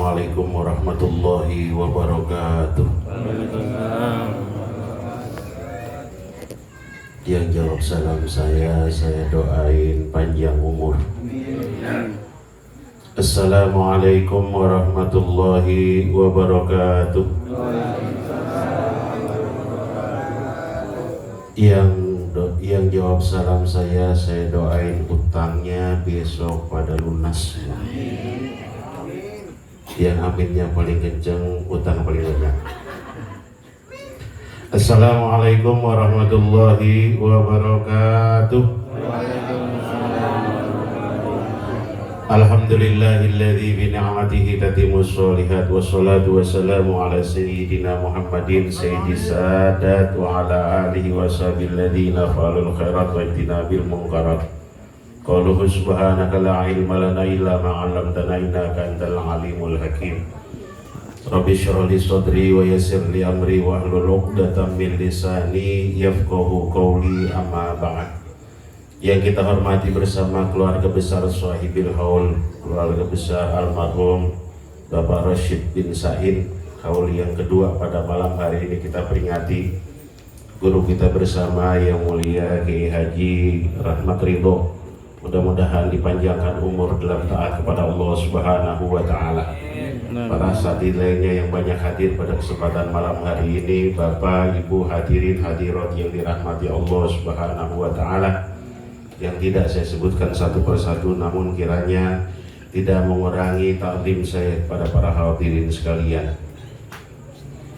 Assalamualaikum warahmatullahi wabarakatuh. Yang jawab salam saya doain panjang umur. Assalamualaikum warahmatullahi wabarakatuh. Yang jawab salam saya doain utangnya besok pada lunas. Yang aminnya paling kenceng, utang paling banyak. Assalamualaikum warahmatullahi wabarakatuh. Alhamdulillahilladzi bi ni'matihi tatimmus sholihat wassalatu wassalamu ala sayyidina Muhammadin sayyidis sadat wa ala alihi washabihi alladzina fa'alul khairat wa ijtinabil munkarat. Qaluhu subhanaka la ilma lana illa ma 'allamtana innaka antal alimul hakim. Rabbi shrah li sadri wa yassir li amri wahlul 'uqdatam min lisani yafqahu qawli, amma ba'd. Yang kita hormati bersama keluarga besar Shahibil Haul, keluarga besar almarhum Bapak Rashid bin Sain, haul yang kedua pada malam hari ini kita peringati guru kita bersama yang mulia Kiai Haji Rahmat Ridho. Mudah-mudahan dipanjangkan umur dalam taat kepada Allah Subhanahu wa Ta'ala. Para asatidz lainnya yang banyak hadir pada kesempatan malam hari ini, Bapak, Ibu, hadirin hadirat yang dirahmati Allah Subhanahu wa Ta'ala, yang tidak saya sebutkan satu persatu, namun kiranya tidak mengurangi taklim saya kepada para hadirin sekalian.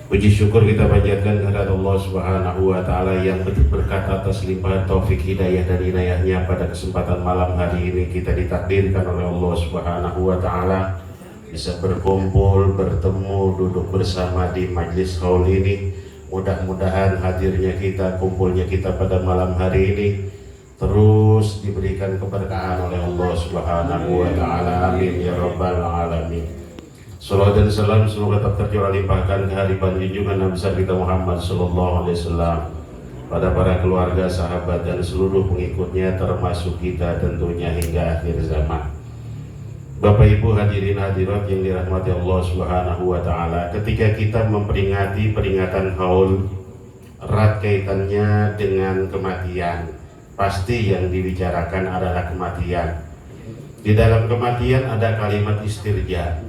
Puji syukur kita panjatkan kepada Allah Subhanahu wa Ta'ala yang berkat atas limpahan taufik hidayah dan inayahnya pada kesempatan malam hari ini kita ditakdirkan oleh Allah Subhanahu wa Ta'ala bisa berkumpul, bertemu, duduk bersama di majlis haul ini. Mudah-mudahan hadirnya kita, kumpulnya kita pada malam hari ini terus diberikan keberkahan oleh Allah Subhanahu wa Ta'ala. Amin ya rabbal alamin. Salawat dan salam semoga tak tercurah limpahkan kehadiran junjungan Nabi besar kita Muhammad sallallahu alaihi wasallam pada para keluarga, sahabat dan seluruh pengikutnya, termasuk kita tentunya hingga akhir zaman. Bapak Ibu hadirin hadirat yang dirahmati Allah Subhanahu wa Ta'ala, ketika kita memperingati peringatan haul, erat kaitannya dengan kematian. Pasti yang dibicarakan adalah kematian. Di dalam kematian ada kalimat istirja,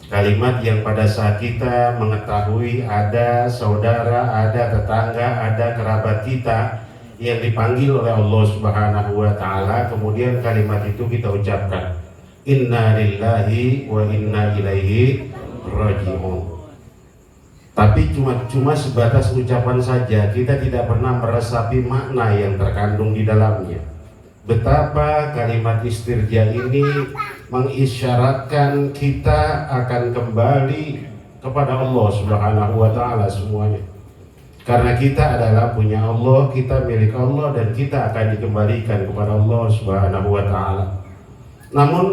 kalimat yang pada saat kita mengetahui ada saudara, ada tetangga, ada kerabat kita yang dipanggil oleh Allah Subhanahu wa Ta'ala, kemudian kalimat itu kita ucapkan, inna lillahi wa inna ilaihi raji'un. Tapi cuma sebatas ucapan saja, kita tidak pernah meresapi makna yang terkandung di dalamnya. Betapa kalimat istirja ini mengisyaratkan kita akan kembali kepada Allah Subhanahu wa Ta'ala semuanya. Karena kita adalah punya Allah, kita milik Allah, dan kita akan dikembalikan kepada Allah Subhanahu wa Ta'ala. Namun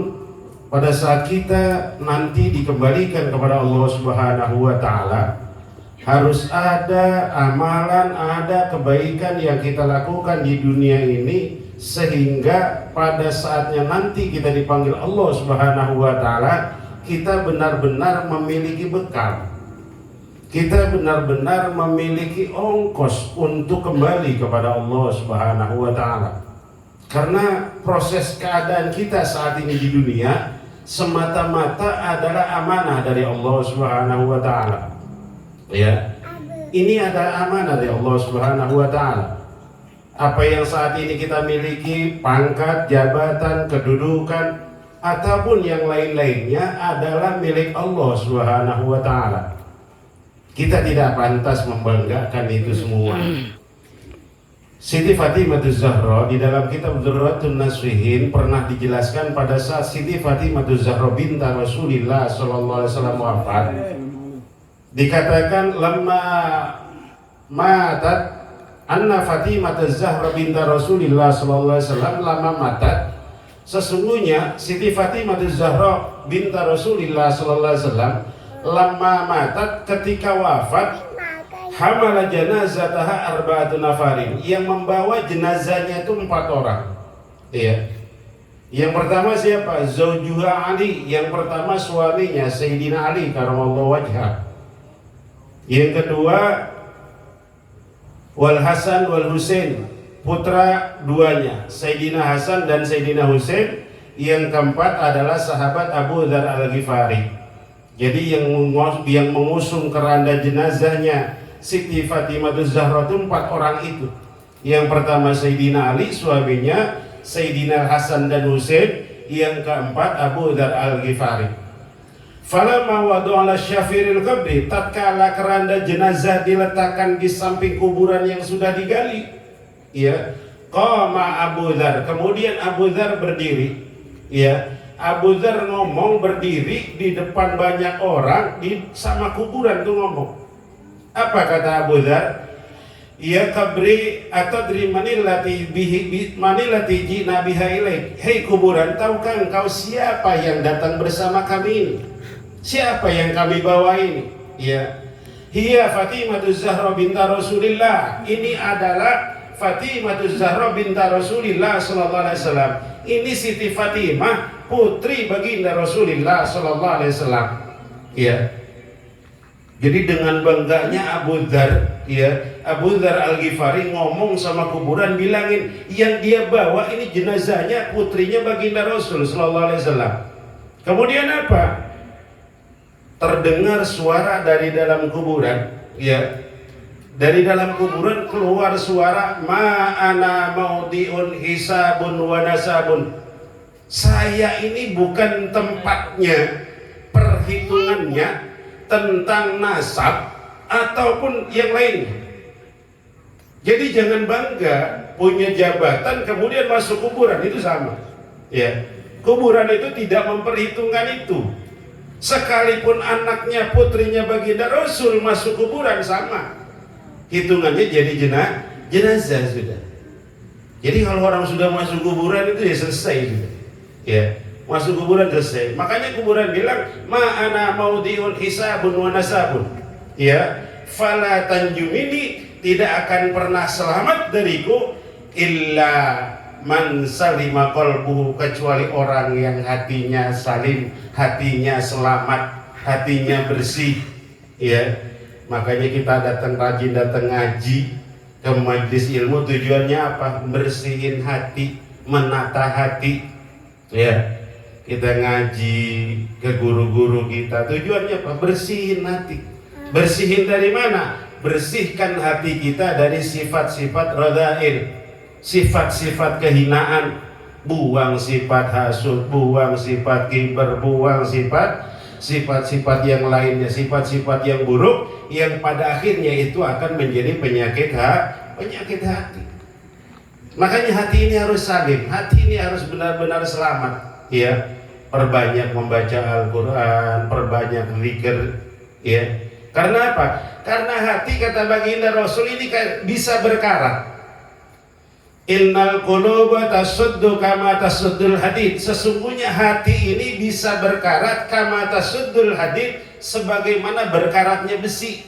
pada saat kita nanti dikembalikan kepada Allah Subhanahu wa Ta'ala, harus ada amalan, ada kebaikan yang kita lakukan di dunia ini, sehingga pada saatnya nanti kita dipanggil Allah Subhanahu wa Ta'ala, kita benar-benar memiliki bekal, kita benar-benar memiliki ongkos untuk kembali kepada Allah Subhanahu wa Ta'ala. Karena proses keadaan kita saat ini di dunia semata-mata adalah amanah dari Allah Subhanahu wa Ta'ala. Ya, ini adalah amanah dari Allah Subhanahu wa Ta'ala. Apa yang saat ini kita miliki, pangkat, jabatan, kedudukan, ataupun yang lain-lainnya adalah milik Allah Subhanahu wa Ta'ala. Kita tidak pantas membanggakan itu semua. Siti Fatimah Zahra di dalam kitab Dzurratun Nasihin pernah dijelaskan pada saat Siti Fatimah Zahra binta Rasulillah sallallahu alaihi wasallam wafat, dikatakan lamma matat anna Fatimah Zahra binta Rasulillah sallallahu alaihi wasallam lama matat, sesungguhnya Siti Fatimah Zahra binta Rasulillah sallallahu alaihi wasallam lama matat, ketika wafat, hamala janazataha arba'atu nafarin, yang membawa jenazahnya itu 4 orang. Iya. Yang pertama siapa? Zaujuha Ali. Yang pertama suaminya Sayyidina Ali karramallahu wajhah. Yang kedua Wal Hasan wal Husain, putra duanya Sayyidina Hasan dan Sayyidina Husain. Yang keempat adalah sahabat Abu Dzar Al-Ghifari. Jadi yang mengusung keranda jenazahnya Siti Fatimah Zahra itu 4 orang itu. Yang pertama Sayyidina Ali suaminya, Sayyidina Hasan dan Husain. Yang keempat Abu Dzar Al-Ghifari. Falamma wadu'ala syafiril qabri, tatkala keranda jenazah diletakkan di samping kuburan yang sudah digali, ya, qama Abu Dzar, kemudian Abu Dzar berdiri, ya. Abu Dzar ngomong berdiri di depan banyak orang sama kuburan tuh ngomong. Apa kata Abu Dzar? Ya kabri atadri manillati bihi manillati jina biha ilaik. Hei kuburan, tahukah engkau siapa yang datang bersama kami ini? Siapa yang kami bawa ini? Ya, hiya Fatimah Zahra binta Rasulillah. Ini adalah Fatimah Zahra binta Rasulillah sallallahu alaihi wasallam. Ini Siti Fatimah, putri baginda Rasulullah sallallahu alaihi wasallam. Ya. Jadi dengan bangganya Abu Dzar, ya, Abu Dzar Al-Ghifari ngomong sama kuburan, bilangin yang dia bawa ini jenazahnya putrinya baginda Rasul sallallahu alaihi wasallam. Kemudian apa? Terdengar suara dari dalam kuburan, ya. Dari dalam kuburan keluar suara ma'ana maudiun hisabun wa nasabun. Saya ini bukan tempatnya perhitungannya tentang nasab ataupun yang lain. Jadi jangan bangga punya jabatan kemudian masuk kuburan, itu sama. Ya. Kuburan itu tidak memperhitungkan itu. Sekalipun anaknya putrinya baginda Rasul masuk kuburan sama. Hitungannya jadi jenazah sudah. Jadi kalau orang sudah masuk kuburan itu ya selesai sudah. Ya, masuk kuburan selesai. Makanya kuburan bilang ma'ana maudiun hisabun wa nasabun. Ya, fala tanjumini, tidak akan pernah selamat dariku illa man salima qalbuhu, kecuali orang yang hatinya salim, hatinya selamat, hatinya bersih. Ya. Makanya kita rajin datang ngaji ke majelis ilmu, tujuannya apa? Bersihin hati, menata hati. Ya, kita ngaji ke guru-guru kita, tujuannya apa? Bersihin hati. Bersihin dari mana? Bersihkan hati kita dari sifat-sifat radha'il, sifat-sifat kehinaan. Buang sifat hasud, buang sifat kibar, buang sifat-sifat yang lainnya, sifat-sifat yang buruk yang pada akhirnya itu akan menjadi penyakit hati. Makanya hati ini harus salim, hati ini harus benar-benar selamat. Ya, perbanyak membaca Al-Quran, perbanyak zikir. Ya, karena apa? Karena hati, kata baginda Rasul, ini bisa berkarat. Innal quluba tasuddu kama tasuddul hadid. Sesungguhnya hati ini bisa berkarat kama tasuddul hadid, sebagaimana berkaratnya besi.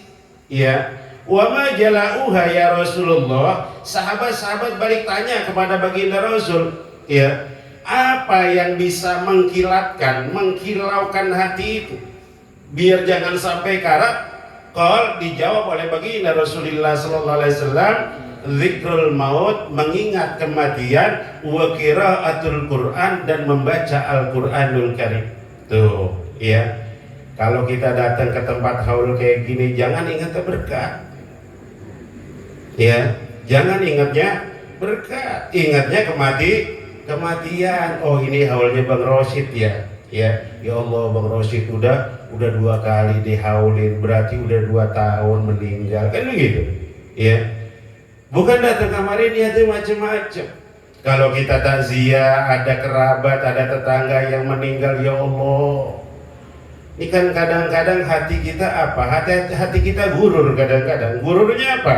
Ya. Wa ma jalauha ya Rasulullah. Sahabat-sahabat balik tanya kepada baginda Rasul, ya, apa yang bisa mengkilaukan hati itu biar jangan sampai karat? Qal, dijawab oleh baginda Rasulullah sallallahu alaihi wasallam, zikrul maut, mengingat kematian, wa qiraatul Quran, dan membaca Al-Qur'anul Karim. Tuh, ya. Kalau kita datang ke tempat haul kayak gini, jangan ingat berkah. Ya, jangan ingatnya berkah, ingatnya kematian. Oh, ini haulnya Bang Rosyid ya. Ya Allah, Bang Rosyid udah 2 kali dihaulin, berarti udah 2 tahun meninggal, kan begitu. Ya. Bukan datang kemarin niatnya macam-macam. Kalau kita takziah, ada kerabat, ada tetangga yang meninggal, ya Allah. Ini kan kadang-kadang hati kita apa? Hati kita gurur kadang-kadang. Gururnya apa?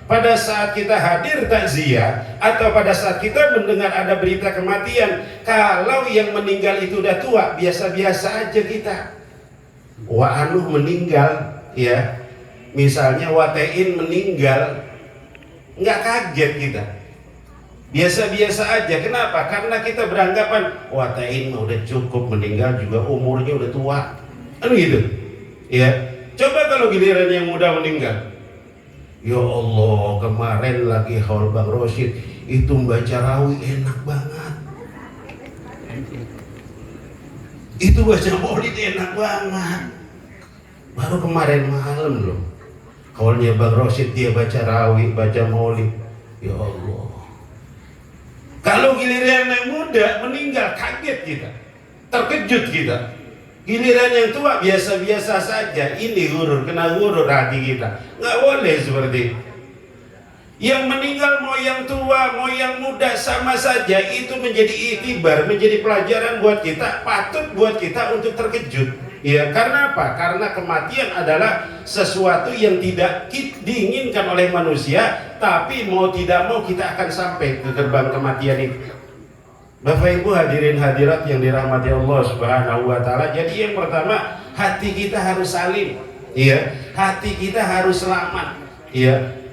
Pada saat kita hadir takziah atau pada saat kita mendengar ada berita kematian, kalau yang meninggal itu udah tua, biasa-biasa aja kita. Wa Anuh meninggal, ya. Misalnya Watein meninggal, nggak kaget kita. biasa-biasa aja. Kenapa? Karena kita beranggapan wah Tain udah cukup, meninggal juga umurnya udah tua, kan gitu ya. Coba kalau giliran yang muda meninggal, ya Allah, kemarin lagi haul Bang Rosyid itu baca rawi enak banget, itu baca maulid enak banget, baru kemarin malam loh haulnya Bang Rosyid dia baca rawi, baca maulid. Ya Allah, kalau giliran yang muda meninggal kaget kita, terkejut kita. Giliran yang tua biasa-biasa saja. Ini gurur, kena gurur hati kita. Nggak boleh seperti itu. Yang meninggal mau yang tua, mau yang muda sama saja. Itu menjadi iktibar, menjadi pelajaran buat kita. Patut buat kita untuk terkejut. Ya, karena apa? Karena kematian adalah sesuatu yang tidak diinginkan oleh manusia, tapi mau tidak mau kita akan sampai ke gerbang kematian itu. Bapak Ibu hadirin hadirat yang dirahmati Allah Subhanahu wa taala. Jadi yang pertama, hati kita harus salim. Iya, hati kita harus selamat. Iya.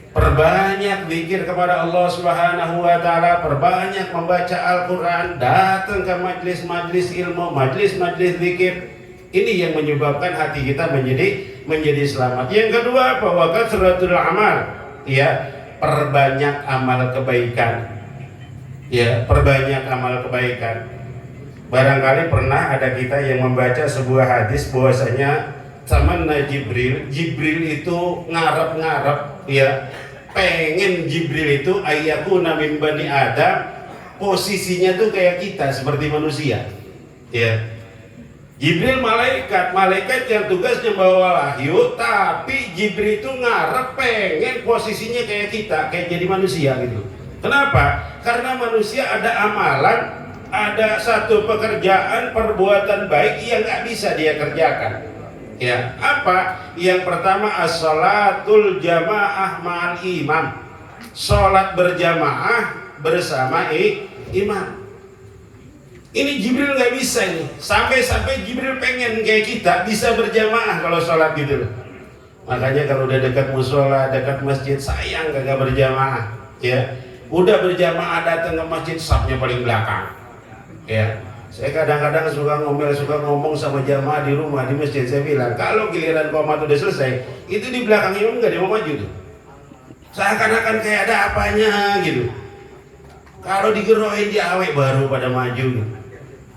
Perbanyak zikir kepada Allah Subhanahu wa taala, perbanyak membaca Al-Qur'an, datang ke majlis-majlis ilmu, majlis-majlis zikir. Ini yang menyebabkan hati kita menjadi selamat. Yang kedua, bahwa kasratul amal. Iya, perbanyak amal kebaikan. Ya, perbanyak amal kebaikan. Barangkali pernah ada kita yang membaca sebuah hadis bahwasanya zamanna Jibril itu ngarep-ngarep, ya, pengen Jibril itu ayyakuna min bani Adam, posisinya tuh kayak kita seperti manusia. Ya. Jibril malaikat yang tugasnya bawa wahyu, tapi Jibril itu ngarep pengen posisinya kayak kita, kayak jadi manusia gitu. Kenapa? Karena manusia ada amalan, ada satu pekerjaan, perbuatan baik yang nggak bisa dia kerjakan. Ya, apa? Yang pertama as-salatul jamaah ma'al imam. Salat berjamaah bersama imam. Ini Jibril nggak bisa nih. Sampai Jibril pengen kayak kita bisa berjamaah kalau salat gitu loh. Makanya kalau udah dekat musola, dekat masjid, sayang kagak berjamaah. Ya. Udah berjamaah datang ke masjid, safnya paling belakang. Ya, saya kadang-kadang suka ngomong sama jamaah di rumah, di masjid. Saya bilang, kalau giliran qomat udah selesai, itu di belakang imam nggak mau maju tuh. Seakan-akan kayak ada apanya gitu. Kalau digeroin dia awet baru pada maju gitu.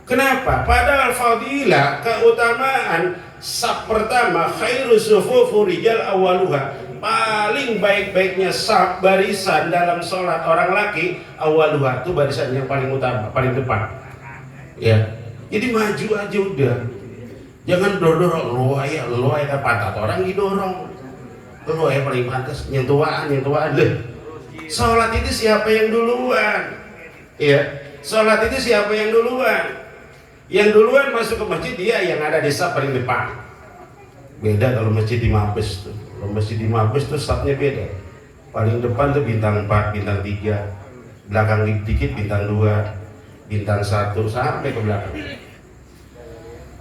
Kenapa? Padahal fadilah, keutamaan saf pertama khairu sufufu rijal awaluha. Paling baik-baiknya saf barisan dalam sholat orang laki awaluha, itu barisan yang paling utama, paling depan. Ya, jadi maju aja udah. Jangan dorong lo ya pantat orang didorong. Lo ya paling pantas nyentuhan deh. Sholat itu siapa yang duluan? Ya, sholat itu siapa yang duluan? Yang duluan masuk ke masjid dia yang ada di saf paling depan. Beda kalau masjid di Mabes tuh. Kalau masjid di Mabes tuh safnya beda. Paling depan tuh bintang 4, bintang 3, belakang dikit bintang 2, bintang 1 sampai ke belakang.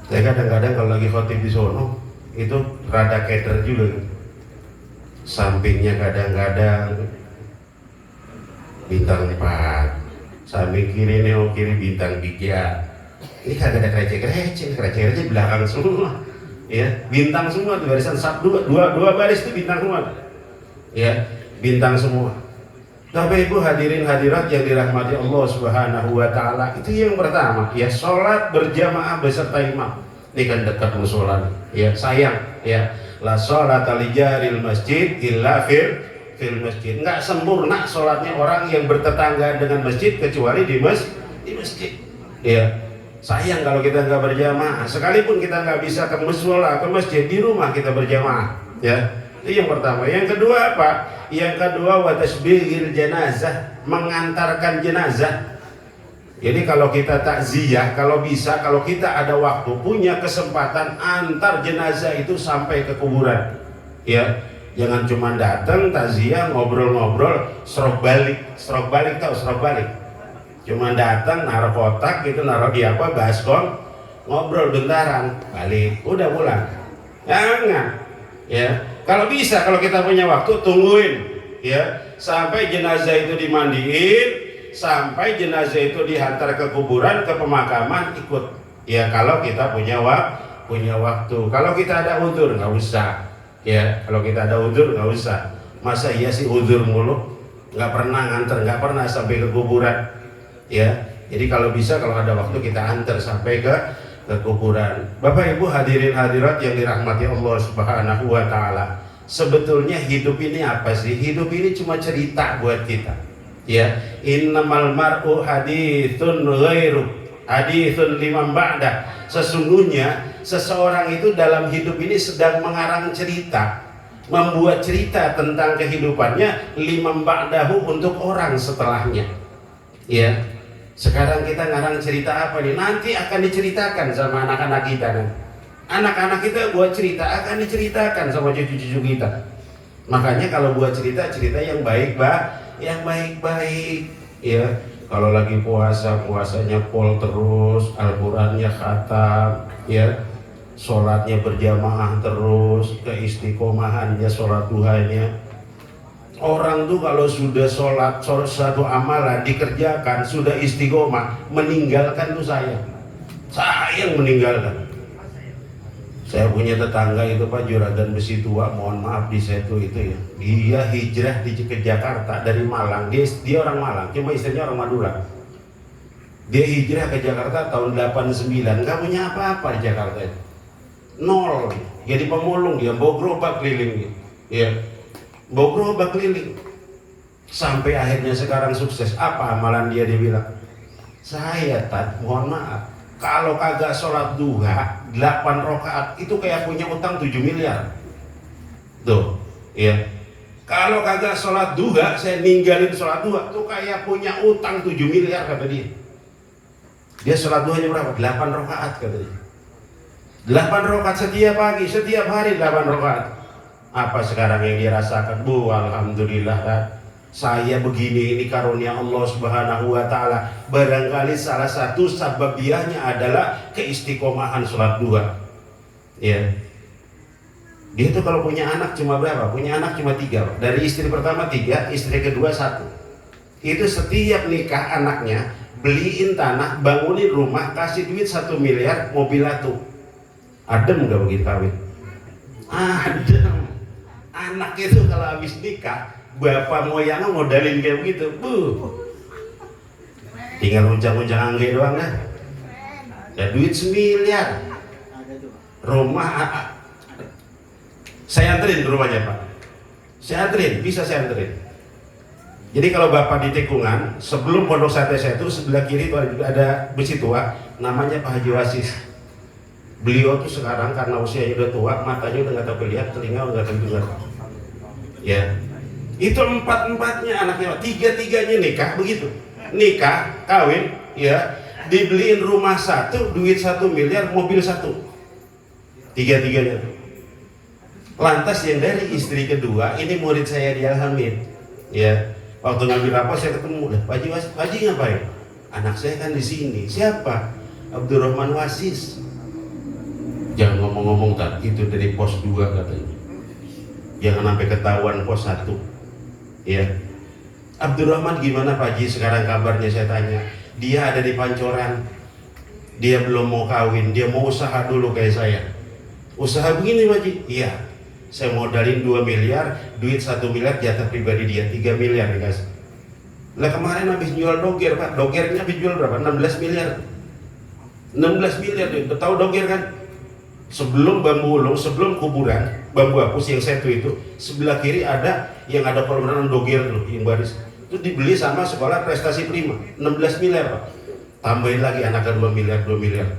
Saya kadang-kadang kalau lagi khotib di sono itu rada keder juga. Sampingnya kadang-kadang bintang 4, samping kiri neo kiri bintang 3. Ini kagak ada krecek belakang semua. Ya, bintang semua tuh barisan sab dua baris itu bintang semua. Ya, bintang semua. Bapak Ibu hadirin hadirat yang dirahmati Allah Subhanahu wa taala, itu yang pertama, ya salat berjamaah beserta imam. Ini kan dekat musola. Ya, sayang, ya. La sholata li jaril masjid illa fil masjid. Enggak sempurna salatnya orang yang bertetangga dengan masjid kecuali di masjid. Ya. Sayang kalau kita nggak berjamaah, sekalipun kita nggak bisa ke musola, ke masjid, di rumah kita berjamaah, ya. Itu yang pertama. Yang kedua apa? Yang kedua wa tasbihil jenazah, mengantarkan jenazah. Jadi kalau kita takziah, kalau bisa, kalau kita ada waktu, punya kesempatan, antar jenazah itu sampai ke kuburan, ya. Jangan cuma datang takziah, ngobrol-ngobrol, serok balik tahu serok balik. Cuma datang naruh kotak gitu, naruh di apa baskom, ngobrol bentaran, balik, udah pulang. Jangan, ya. Kalau bisa, kalau kita punya waktu, tungguin, ya, sampai jenazah itu dimandiin, sampai jenazah itu dihantar ke kuburan, ke pemakaman, ikut. Ya kalau kita punya waktu. Kalau kita ada udzur nggak usah. Ya kalau kita ada udzur nggak usah. Masa iya sih udzur mulu, nggak pernah nganter, nggak pernah sampai ke kuburan. Ya jadi kalau bisa, kalau ada waktu kita antar sampai ke kuburan. Bapak Ibu hadirin hadirat yang dirahmati Allah Subhanahu wa taala. Sebetulnya hidup ini apa sih? Hidup ini cuma cerita buat kita. Ya, innamal mar'u haditsun ghairu haditsun liman ba'da. Sesungguhnya seseorang itu dalam hidup ini sedang mengarang cerita, membuat cerita tentang kehidupannya liman ba'dahu, untuk orang setelahnya. Ya. Sekarang kita ngarang cerita apa nih? Nanti akan diceritakan sama anak-anak kita nanti. Anak-anak kita buat cerita akan diceritakan sama cucu-cucu kita. Makanya kalau buat cerita yang baik, yang baik-baik. Ya, kalau lagi puasanya pol terus, Al-Qur'annya khatam, ya, sholatnya berjamaah terus, keistiqomahannya, sholat duhanya. Orang tuh kalau sudah sholat satu amalan dikerjakan, sudah istiqomah, meninggalkan tuh saya yang meninggalkan. Saya punya tetangga itu Pak, juragan besi tua, mohon maaf di Setu itu ya, dia hijrah ke Jakarta dari Malang. Dia orang Malang, cuma istrinya orang Madura. Dia hijrah ke Jakarta tahun 89, nggak punya apa-apa di Jakarta itu, nol. Jadi pemulung, dia bawa gerobak keliling, ya, bawa gerobak keliling, sampai akhirnya sekarang sukses. Apa amalan dia bilang, saya mohon maaf, kalau kagak sholat duha 8 rakaat itu kayak punya utang 7 miliar. Tuh, ya. Kalau kagak sholat duha, saya ninggalin sholat duha, tuh kayak punya utang 7 miliar kata dia. Dia sholat duhanya berapa? 8 rakaat kata dia. 8 rakaat setiap pagi, setiap hari 8 rakaat. Apa sekarang yang dia rasakan? Bu, alhamdulillah kan, saya begini, ini karunia Allah Subhanahu wa taala. Barangkali salah satu sababiahnya adalah keistiqomahan sholat duha. Ya. Dia tuh kalau punya anak cuma berapa? Punya anak cuma 3. Dari istri pertama 3, istri kedua 1. Itu setiap nikah anaknya beliin tanah, bangunin rumah, kasih duit 1 miliar, mobil atuh. Adem gak begitu kawin? Adem. Anak itu kalau habis nikah, bapak moyangnya modalin kayak begitu, tinggal uncang-uncang angge doang kan. Ya duit 1 miliar, rumah. Saya anterin ke rumahnya Pak, saya anterin, bisa saya anterin. Jadi kalau bapak di tikungan, sebelum pondok sate saya itu sebelah kiri itu ada besi tua, namanya Pak Haji Wasis. Beliau tuh sekarang karena usianya udah tua, matanya udah nggak tahu lihat, telinga udah nggak tahu dengar. Ya, itu 4-4-nya anaknya, 3-3-nya nikah begitu, nikah, kawin, ya, dibeliin rumah 1, duit 1 miliar, mobil 1, 3-3-nya. Lantas yang dari istri kedua, ini murid saya di Al-Hamid, ya, waktu ngambil rapor saya ketemu, Pak Haji ngapain? Anak saya kan di sini. Siapa? Abdurrahman Wasis. Jangan ngomong-ngomong itu dari pos 2 katanya. Jangan sampai ketahuan pos 1. Ya. Abdurrahman gimana Pak Haji sekarang kabarnya, saya tanya. Dia ada di Pancoran. Dia belum mau kawin, dia mau usaha dulu kayak saya. Usaha begini Pak Haji? Iya. Saya modalin 2 miliar, duit 1 miliar jatah pribadi dia, 3 miliar dikasih. Lah kemarin habis jual doger Pak, dogernya habis jual berapa? 16 miliar. 16 miliar tuh, tahu doger kan? Sebelum bambu ulung, sebelum kuburan bambu apus yang satu itu, sebelah kiri ada yang ada kolam renang doger tuh, yang baris. Itu dibeli sama sekolah prestasi prima, 16 miliar Pak. Tambahin lagi anaknya 2 miliar, 2 miliar.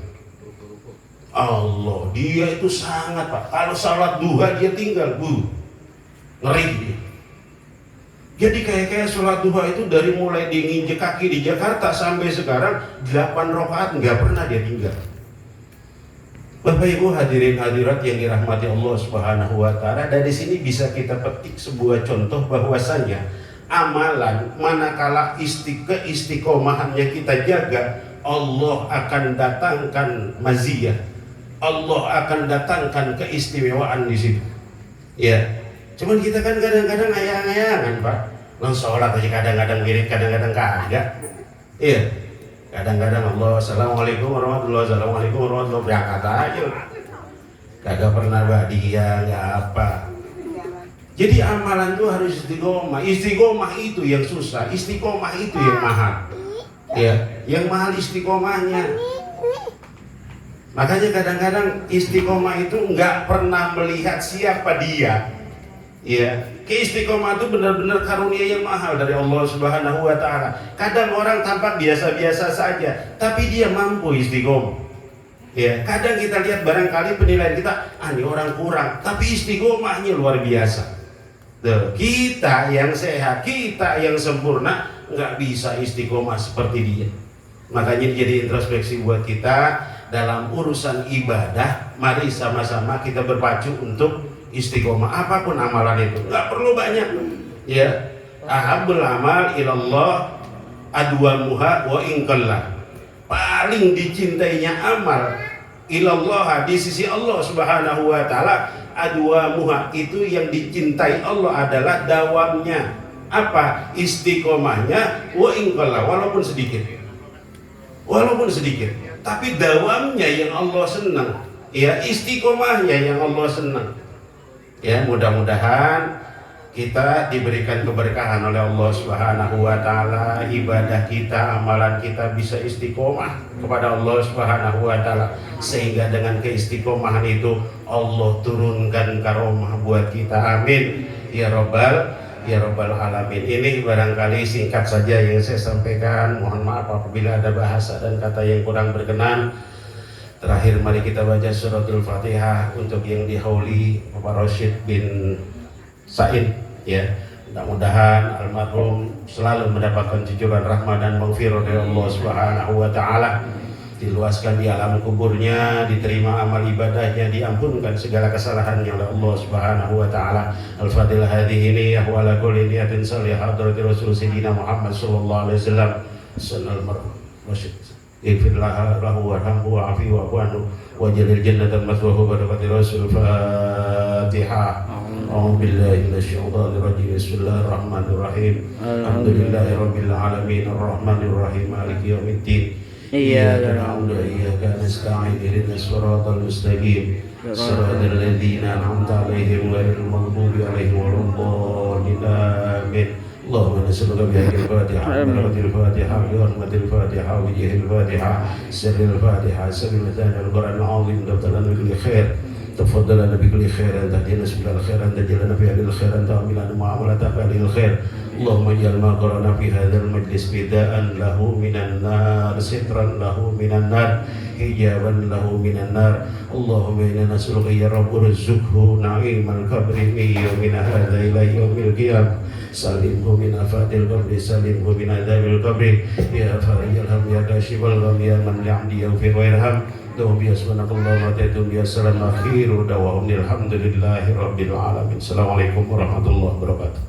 Allah, dia itu sangat Pak. Kalau salat duha dia tinggal, ngeri dia. Jadi kayak sholat duha itu dari mulai diinjek kaki di Jakarta sampai sekarang 8 rakaat nggak pernah dia tinggal. Bapak Ibu hadirin hadirat yang dirahmati Allah Subhanahu wa taala, dari sini bisa kita petik sebuah contoh bahwasanya amalan manakala keistiqomahannya kita jaga, Allah akan datangkan maziyah. Allah akan datangkan keistimewaan di situ. Ya. Cuman kita kan kadang-kadang ayang-ayangan Pak. Non sholat aja kadang-kadang wirid, kadang-kadang kagak. Iya. Kadang-kadang Allah, assalamualaikum warahmatullahi wabarakatuh, assalamualaikum warahmatullahi wabarakatuh, berangkat aja. Kagak pernah bahagia, nggak apa. Jadi amalan tuh harus istiqomah. Istiqomah itu yang susah, istiqomah itu yang mahal. Ya, yang mahal istiqomahnya. Makanya kadang-kadang istiqomah itu nggak pernah melihat siapa dia. Ya, keistiqomah itu benar-benar karunia yang mahal dari Allah Subhanahu wa taala. Kadang orang tampak biasa-biasa saja, tapi dia mampu istiqomah. Ya, kadang kita lihat barangkali penilaian kita, ini orang kurang, tapi istiqomahnya luar biasa. Tuh, kita yang sehat, kita yang sempurna, nggak bisa istiqomah seperti dia. Makanya jadi introspeksi buat kita dalam urusan ibadah. Mari sama-sama kita berpacu untuk istiqomah, apapun amalan itu, nggak perlu banyak. Ya, ahabul amal ilallah adwamuha wa inqallah. Paling dicintainya amal ilallah di sisi Allah Subhanahu wa taala, adwamuha itu yang dicintai Allah adalah dawamnya. Apa? Istiqomahnya, wa inqallah, walaupun sedikit. Walaupun sedikit, tapi dawamnya yang Allah senang. Ya, istiqomahnya yang Allah senang. Ya, mudah-mudahan kita diberikan keberkahan oleh Allah Subhanahu wa taala, ibadah kita, amalan kita bisa istiqomah kepada Allah Subhanahu wa taala, sehingga dengan keistiqomahan itu Allah turunkan karomah buat kita. Amin ya rabbal alamin. Ini barangkali singkat saja yang saya sampaikan. Mohon maaf apabila ada bahasa dan kata yang kurang berkenan. Terakhir mari kita baca suratul Fatihah untuk yang dihauli Bapak Rashid bin Said, ya. Mudah-mudahan almarhum selalu mendapatkan cucuran rahmat dan maghfirah dari Allah Subhanahu wa taala, diluaskan di alam kuburnya, diterima amal ibadahnya, diampunkan segala kesalahannya oleh Allah Subhanahu wa taala. Al-Fatihah hadhihi ini ahwala kulli niyatin salihah hadrati Rasul Sayyidina Muhammad sallallahu alaihi wasallam. Sallallahu Rashid Ighfir lahu warhamhu wa'afi wa'fu anhu waj'alil jannata mathwahu barakati Rasul. Fatihah. A'udzu billahi minasyaitonir rajim. Bismillahirrahmanirrahim. Alhamdulillahirabbil alamin arrahmanir rahim maliki yaumiddin. Iyyaka na'budu wa iyyaka nasta'in ihdinas siratal mustaqim siratal ladzina an'amta 'alaihim ghairil maghdubi 'alaihim waladdallin. Amin. Allahumma nas'aluka bihaqil Fatihah, barakatil Fatihah, bi hurmatil Fatihah, wa jahil Fatihah, sirril Fatihah, sirril lisanil Qur'an al-'azim, tabtalan bi khair. تفضل لنا بكل خير، أن تهدينا سبل الخير، أن تجعلنا في أهل الخير، أن تعملنا معاملة أهل الخير. اللهم اجعل ما قرأنا في هذا المجلس فداء له من النار، سترا له من النار، حجابا له من النار. اللهم إنا نسألك يا رب ارزقه نعيم القبر من يومنا هذا إلى يوم القيامة. سلمه من آفات القبر، سلمه من عذاب القبر. يا فرج الهم، يا كاشف الغم، يا من يعدي يغفر ويرحم. دوم بيسمنك الله وتدوم بيسلام أخير ودوام الحمد لله رب العالمين. السلام عليكم ورحمة الله وبركاته.